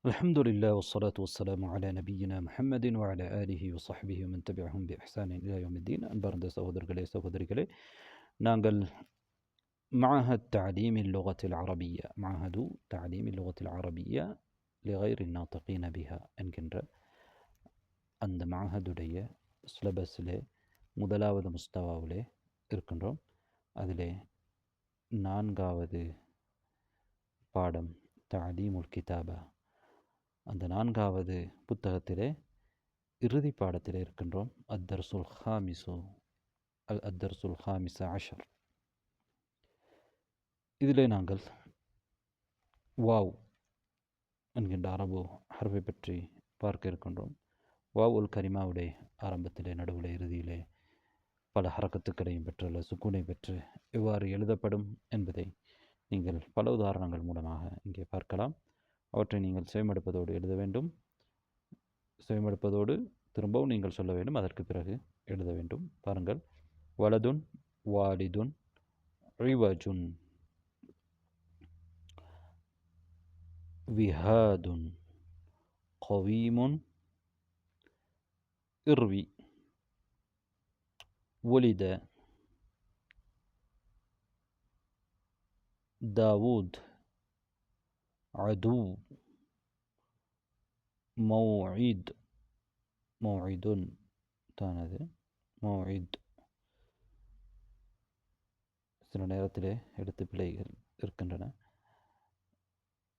الحمد لله والصلاة والسلام على نبينا محمد وعلى آله وصحبه ومن تبعهم بإحسان إلى يوم الدين أنبارد سهودرقلي نانقل معهد تعليم اللغة العربية معهد تعليم اللغة العربية لغير الناطقين بها என்கின்ற அந்த மஅஹதுடைய சிலபஸிலே முதலாவது முஸ்தவாவிலே இருக்கின்றோம். அதிலே நான்காவது பாடம் தஅலீமுல் கிதாபா. அந்த நான்காவது புத்தகத்திலே இறுதி பாடத்திலே இருக்கின்றோம். அத்தர்சுல் ஹாமிச அஷர். இதிலே நாங்கள் வாவ் என்கின்ற அரபு ஹர்ஃபை பற்றி பார்க்க இருக்கின்றோம். வாவ் உல் கரிமாவுடைய ஆரம்பத்திலே, நடுவிலே, இறுதியிலே பல ஹரக்கத்துக்களையும் பெற்றுள்ள சுக்கூனை பெற்று எவ்வாறு எழுதப்படும் என்பதை நீங்கள் பல உதாரணங்கள் மூலமாக இங்கே பார்க்கலாம். அவற்றை நீங்கள் செவிமடுப்பதோடு எழுத வேண்டும். செவிமடுப்பதோடு திரும்பவும் நீங்கள் சொல்ல வேண்டும். அதற்கு பிறகு எழுத வேண்டும். பாருங்கள். வலதுன், வாலிதுன், ரிவஜுன், விஹாதுன், கவீமுன், இர்வி, ولد داود، عدو، موعد، موعد தானது மௌஇத். சில நேரத்திலே எழுத்து பிழைகள் இருக்கின்றன.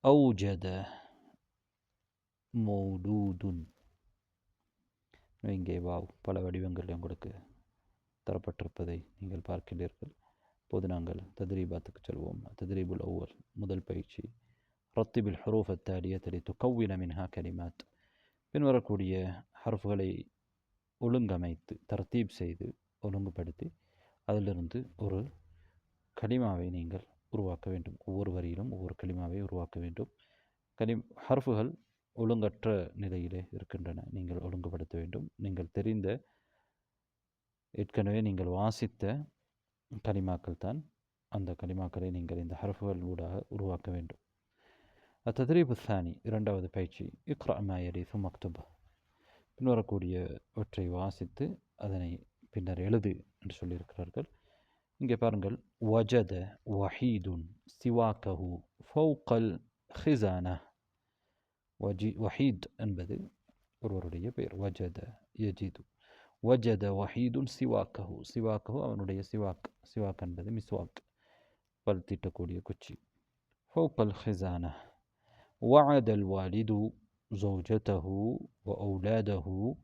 அவுஜத, மௌலூதுன். இங்கே வாவ் பல வடிவங்கள் உங்களுக்கு தரப்பட்டிருப்பதை நீங்கள் பார்க்கின்றீர்கள். இப்போது நாங்கள் தத்ரீபாத்துக்கு செல்வோம். தத்ரீபுல் அவ்வல், முதல் பயிற்சி. ரத்திபில் ஹுரூஃப் அத்தாலியத் லிதுகவ்வின மின்ஹா கலிமாத். பின்வரக்கூடிய ஹர்ஃப்களை ஒழுங்கமைத்து, தர்த்தீப் செய்து, ஒழுங்குபடுத்தி அதிலிருந்து ஒரு கலிமாவை நீங்கள் உருவாக்க வேண்டும். ஒவ்வொரு வரியிலும் ஒவ்வொரு கலிமாவை உருவாக்க வேண்டும். ஹர்ஃபுகள் ஒழுங்கற்ற நிலையிலே இருக்கின்றன. நீங்கள் ஒழுங்குபடுத்த வேண்டும். நீங்கள் தெரிந்த, ஏற்கனவே நீங்கள் வாசித்த கலிமாக்கள் தான். அந்த கலிமாக்களை நீங்கள் இந்த ஹர்ஃபுகள் ஊடாக உருவாக்க வேண்டும். அத்தத்ரீபு சானி, இரண்டாவது பயிற்சி. இக்ரா மா யலி சும்ம அக்துப். பின்வரக்கூடியவற்றை வாசித்து அதனை பின்னர் எழுது என்று சொல்லியிருக்கிறார்கள். இங்கே பாருங்கள். வஜத வஹீதுன் சிவாக்கஹு ஃபௌகல் ஹிசானா. வஹீத் என்பது ஒருவருடைய பெயர். வஜத யஜிது. வஜத வஹீதுன் சிவாக்கஹு. சிவாக்கஹு அவனுடைய சிவாக். சிவாக் என்பது மிஸ்வாக், பல் தீட்டக்கூடிய குச்சி. ஃபௌகல் ஹிசானா. வஅதல் வாலிது ஜௌஜதஹு வ அவுலாதஹு.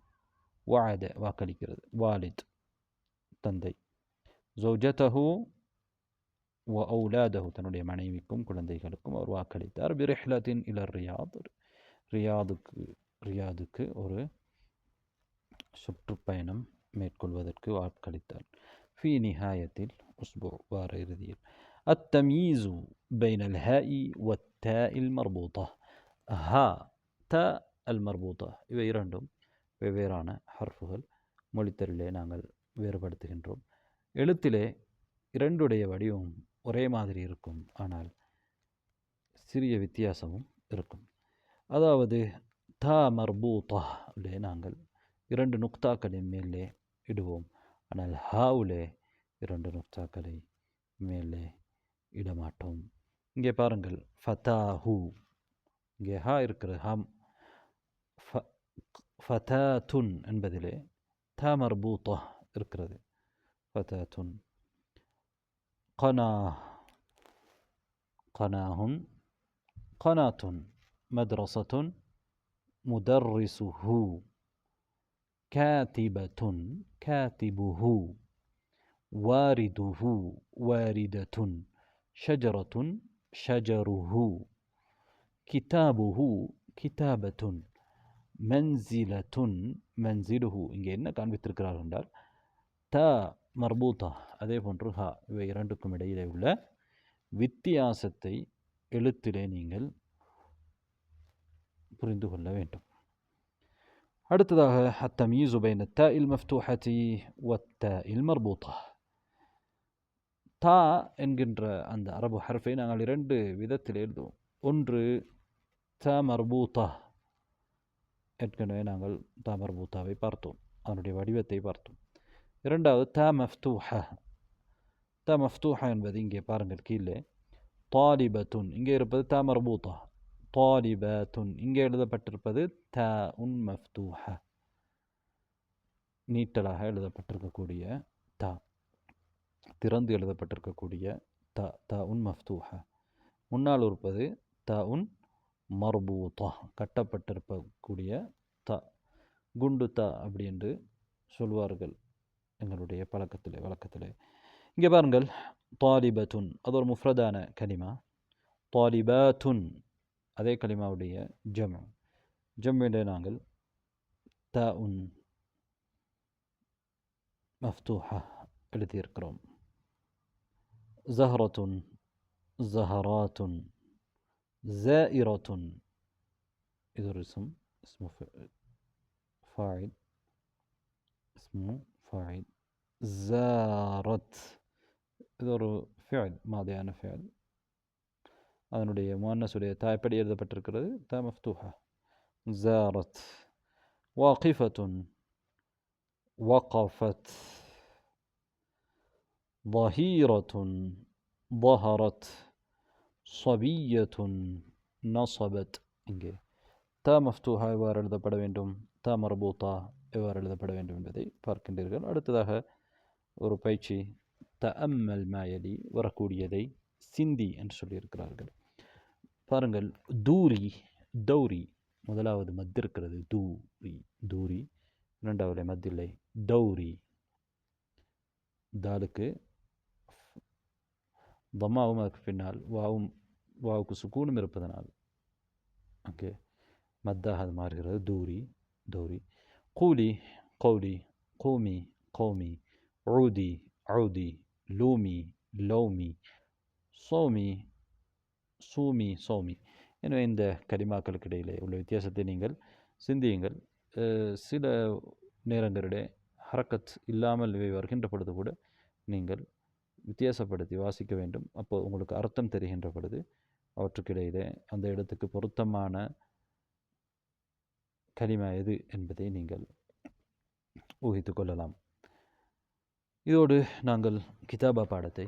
வஅத வாக்களிக்கிறது. வாலித் தந்தை. ஜௌஜதஹு வ அவுலாதஹு தன்னுடைய மனைவிக்கும் குழந்தைகளுக்கும் அவர் வாக்களித்தார். பிரிஹ்லத்தின் இலர் ரியாத். ரியாதுக்கு ஒரு சுற்றுப்பயணம் மேற்கொள்வதற்கு வாக்களித்தார். ஃபி நிஹாயத்தில் உஸ்பு, வார இறுதியில். அத்தமீசு பைனல் ஹாஇ வத்தாஇல் மர்பூதா. ஹா, த அல் மர்பூதா, இவை இரண்டும் வெவ்வேறான ஹர்ஃபுகள். மொழித்தரிலே நாங்கள் வேறுபடுத்துகின்றோம். எழுத்திலே இரண்டுடைய வடிவம் ஒரே மாதிரி இருக்கும், ஆனால் சிறிய வித்தியாசமும் இருக்கும். அதாவது தா மர்பூதா நாங்கள் இரண்டு நுக்தாக்களின் மேலே இடுவோம், ஆனால் ஹாவுலே இரண்டு நுக்தாக்களை மேலே இடமாட்டோம். இங்கே பாருங்கள். ஃபதாஹு, இங்கே ஹா இருக்கிறது. ஹாம். ஃபதாத்துன் என்பதிலே தா மர்பூதா இருக்கிறது. ஃபதாத்துன். قناه، قناهم، قناة. مدرسة، مدرسه. كاتبة، كاتبه. وارده، واردة. شجرة، شجره. كتابه، كتابة. منزلة، منزله. இங்கே என்ன காண்பித்திருக்கிறார் என்றால் தா மர்பூதா, அதே போன்று ஹா, இவை இரண்டுக்கும் இடையிலே உள்ள வித்தியாசத்தை எழுத்திலே நீங்கள் புரிந்து கொள்ள வேண்டும். அடுத்ததாக அத்தமீசு பைன தாஇல் மஃப்தூஹதி வத்தாஇல் மர்பூதா. தா என்கின்ற அந்த அரபு ஹர்ஃபை நாங்கள் இரண்டு விதத்தில் எழுதுவோம். ஒன்று தா மர்பூத்தா. ஏற்கனவே நாங்கள் தா மர்பூத்தாவை பார்த்தோம், அதனுடைய வடிவத்தை பார்த்தோம். இரண்டாவது தா மஃப்தூஹா. தா மஃப்தூஹா என்பது இங்கே பாருங்கள் கீழே தாலிபத்துன் இங்கே இருப்பது தா மர்பூத்தா. தாலிபத்துன் இங்கே எழுதப்பட்டிருப்பது தா உன் மஃப்தூஹா, நீட்டலாக எழுதப்பட்டிருக்கக்கூடிய தா, திறந்து எழுதப்பட்டிருக்கக்கூடிய தா, தா உன் மஃப்தூஹா. முன்னால் இருப்பது தா உன் மர்பூத்தா, கட்டப்பட்டிருக்கக்கூடிய தா, குண்டு தா அப்படி என்று சொல்வார்கள் எங்களுடைய வழக்கத்திலே. இங்கே பாருங்கள் தாலிபத்துன் அது ஒரு முஃப்ரதான கலிமா. தாலிபாத்துன் அதே கலிமாவுடைய ஜம்மிலே நாங்கள் தா உன் மஃப்தூஹா எழுதியிருக்கிறோம். ஜஹரத்துன், ஜஹராத்துன், ஜாயிரத்துன் இது ஒரு اسمه فاعل اسمه فاعل. زارت இது ஒரு ஃபியல், மாதியான ஃபியல். அதனுடைய முஅன்னஸுடைய தா எப்படி எழுதப்பட்டிருக்கிறது? தா மஃப்தூஹா. زارت. واقفة وقفت. ظهيرة ظهرت. صبية نصبت. இங்கே தா மஃப்தூஹா எவ்வாறு எழுதப்பட வேண்டும், தா மர்பூத்தா எவ்வாறு எழுதப்பட வேண்டும் என்பதை பார்க்கின்றீர்கள். அடுத்ததாக ஒரு பயிற்சி, தஅம்மல் மாயலி வரக்கூடியதை சிந்தி என்று சொல்லியிருக்கிறார்கள். பாருங்கள் தூரி, தௌரி, முதலாவது மத் இருக்கிறது தூரி, தூரி. இரண்டாவது மத் இல்லை, தௌரி. தாலுக்கு தம்மாவும் அதற்கு பின்னால் வாவுக்கு சுக்கூனும் இருப்பதனால் ஓகே மத்தாக அது மாறுகிறது தூரி, தௌரி. கூலி, கௌலி, கூமி, கௌமி, ஊதி, ஔதி, லூமி, லௌமி, சௌமி, சூமி, சௌமி. எனவே இந்த கலிமாக்களுக்கு இடையிலே உள்ள வித்தியாசத்தை நீங்கள் சிந்தியுங்கள். சில நேரங்களிலே ஹரக்கத் இல்லாமல் இவை வருகின்ற பொழுது கூட நீங்கள் வித்தியாசப்படுத்தி வாசிக்க வேண்டும். அப்போ உங்களுக்கு அர்த்தம் தெரிகின்ற பொழுது அவற்றுக்கிடையிலே அந்த இடத்துக்கு பொருத்தமான கலிமா எது என்பதை நீங்கள் ஊகித்து கொள்ளலாம். இதோடு நாங்கள் கிதாபா பாடத்தை